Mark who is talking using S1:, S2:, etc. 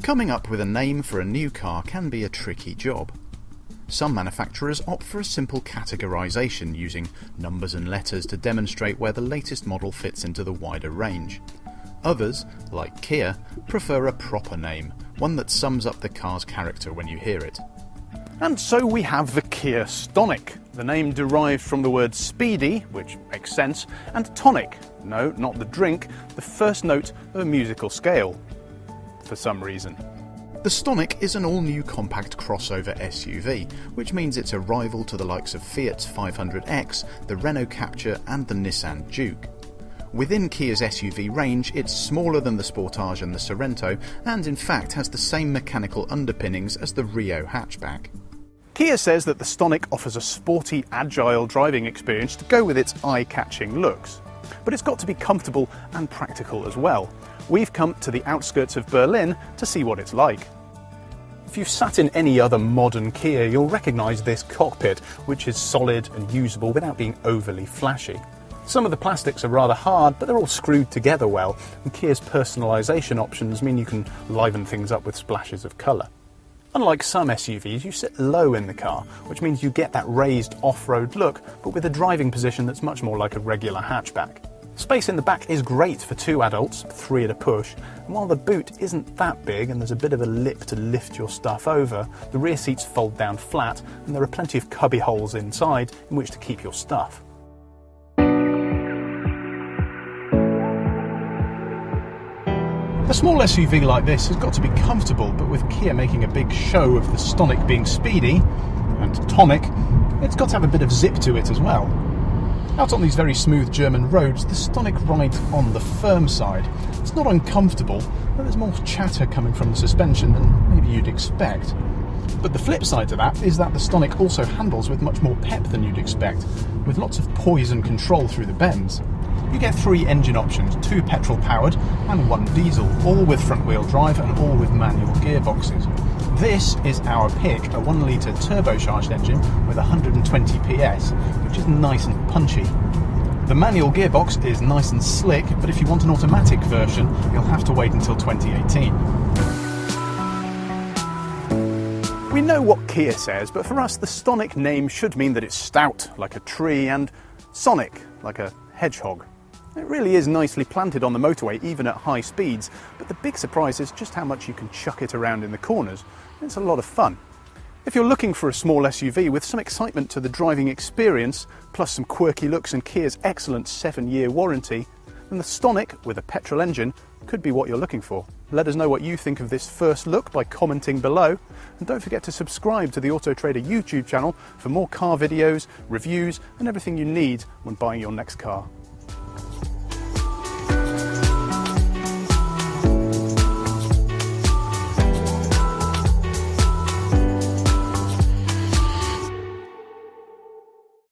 S1: Coming up with a name for a new car can be a tricky job. Some manufacturers opt for a simple categorization using numbers and letters to demonstrate where the latest model fits into the wider range. Others, like Kia, prefer a proper name, one that sums up the car's character when you hear it.
S2: And so we have the Kia Stonic, the name derived from the word speedy, which makes sense, and tonic, no, not the drink, the first note of a musical scale, for some reason.
S1: The Stonic is an all-new compact crossover SUV, which means it's a rival to the likes of Fiat's 500X, the Renault Captur and the Nissan Juke. Within Kia's SUV range, it's smaller than the Sportage and the Sorento, and in fact has the same mechanical underpinnings as the Rio hatchback.
S2: Kia says that the Stonic offers a sporty, agile driving experience to go with its eye-catching looks. But it's got to be comfortable and practical as well. We've come to the outskirts of Berlin to see what it's like. If you've sat in any other modern Kia, you'll recognise this cockpit, which is solid and usable without being overly flashy. Some of the plastics are rather hard, but they're all screwed together well, and Kia's personalisation options mean you can liven things up with splashes of colour. Unlike some SUVs, you sit low in the car, which means you get that raised off-road look, but with a driving position that's much more like a regular hatchback. Space in the back is great for 2 adults, 3 at a push, and while the boot isn't that big and there's a bit of a lip to lift your stuff over, the rear seats fold down flat and there are plenty of cubby holes inside in which to keep your stuff. A small SUV like this has got to be comfortable, but with Kia making a big show of the Stonic being speedy and tonic, it's got to have a bit of zip to it as well. Out on these very smooth German roads, the Stonic rides on the firm side. It's not uncomfortable, but there's more chatter coming from the suspension than maybe you'd expect. But the flip side to that is that the Stonic also handles with much more pep than you'd expect, with lots of poise and control through the bends. You get 3 engine options, 2 petrol powered and 1 diesel, all with front wheel drive and all with manual gearboxes. This is our pick, a 1 litre turbocharged engine with 120 PS, which is nice and punchy. The manual gearbox is nice and slick, but if you want an automatic version, you'll have to wait until 2018. We know what Kia says, but for us the Stonic name should mean that it's stout, like a tree, and sonic, like a hedgehog. It really is nicely planted on the motorway, even at high speeds, but the big surprise is just how much you can chuck it around in the corners. It's a lot of fun. If you're looking for a small SUV with some excitement to the driving experience, plus some quirky looks and Kia's excellent 7-year warranty, then the Stonic with a petrol engine could be what you're looking for. Let us know what you think of this first look by commenting below, and don't forget to subscribe to the Autotrader YouTube channel for more car videos, reviews and everything you need when buying your next car.